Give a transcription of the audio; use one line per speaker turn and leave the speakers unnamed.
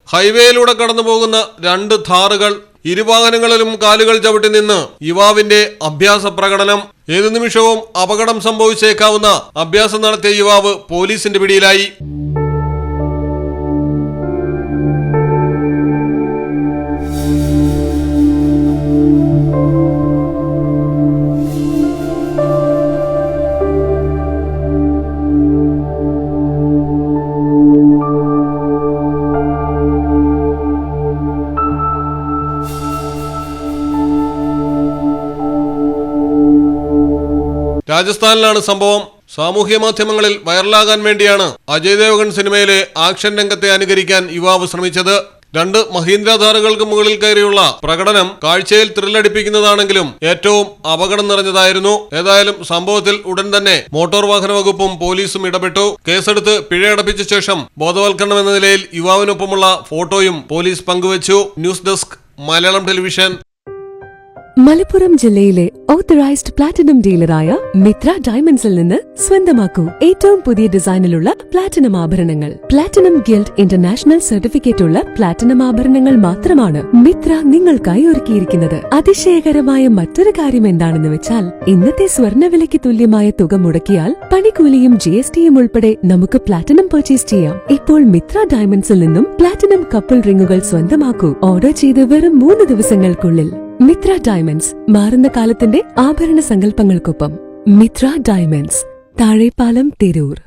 ഹൈവേയിലൂടെ കടന്നുപോകുന്ന 2 ഥാറുകൾ, ഇരുവാഹനങ്ങളിലും കാലുകൾ ചവിട്ടി നിന്ന് യുവാവിന്റെ അഭ്യാസ പ്രകടനം. ഏതു നിമിഷവും അപകടം സംഭവിച്ചേക്കാവുന്ന അഭ്യാസം നടത്തിയ യുവാവ് പോലീസിന്റെ പിടിയിലായി. രാജസ്ഥാനിലാണ് സംഭവം. സാമൂഹ്യ മാധ്യമങ്ങളിൽ വൈറലാകാൻ വേണ്ടിയാണ് അജയ് ദേവ്ഗൺ സിനിമയിലെ ആക്ഷൻ രംഗത്തെ അനുകരിക്കാൻ യുവാവ് ശ്രമിച്ചത്. 2 മഹീന്ദ്ര ഥാറുകൾക്ക് മുകളിൽ കയറിയുള്ള പ്രകടനം കാഴ്ചയിൽ ത്രില്ലടിപ്പിക്കുന്നതാണെങ്കിലും ഏറ്റവും അപകടം നിറഞ്ഞതായിരുന്നു. ഏതായാലും സംഭവത്തിൽ ഉടൻ തന്നെ മോട്ടോർ വാഹന വകുപ്പും പോലീസും ഇടപെട്ടു. കേസെടുത്ത് പിഴയടപ്പിച്ച ശേഷം ബോധവൽക്കരണം എന്ന നിലയിൽ യുവാവിനൊപ്പമുള്ള ഫോട്ടോയും പോലീസ് പങ്കുവച്ചു. News desk, Malayalam television.
Malappuram ജില്ലയിലെ ഓത്തറൈസ്ഡ് പ്ലാറ്റിനം ഡീലറായ മിത്ര ഡയമണ്ട്സിൽ നിന്ന് സ്വന്തമാക്കൂ ഏറ്റവും പുതിയ ഡിസൈനിലുള്ള പ്ലാറ്റിനം ആഭരണങ്ങൾ. പ്ലാറ്റിനം ഗിൽഡ് ഇന്റർനാഷണൽ സർട്ടിഫിക്കറ്റ് ഉള്ള പ്ലാറ്റിനം ആഭരണങ്ങൾ മാത്രമാണ് മിത്ര നിങ്ങൾക്കായി ഒരുക്കിയിരിക്കുന്നത്. അതിശയകരമായ മറ്റൊരു കാര്യം എന്താണെന്ന് വെച്ചാൽ, ഇന്നത്തെ സ്വർണ്ണവിലയ്ക്ക് തുല്യമായ തുക മുടക്കിയാൽ പണിക്കൂലിയും GSTയും ഉൾപ്പെടെ നമുക്ക് പ്ലാറ്റിനം പർച്ചേസ് ചെയ്യാം. ഇപ്പോൾ മിത്ര ഡയമണ്ട്സിൽ നിന്നും പ്ലാറ്റിനം കപ്പിൾ റിംഗുകൾ സ്വന്തമാക്കൂ. ഓർഡർ ചെയ്ത് വെറും 3 ദിവസങ്ങൾക്കുള്ളിൽ. മിത്ര ഡയമണ്ട്സ്, മാറുന്ന കാലത്തിന്റെ ആഭരണ സങ്കല്പങ്ങൾക്കൊപ്പം. മിത്ര ഡയമണ്ട്സ്, താഴെപ്പാലം, തിരൂർ.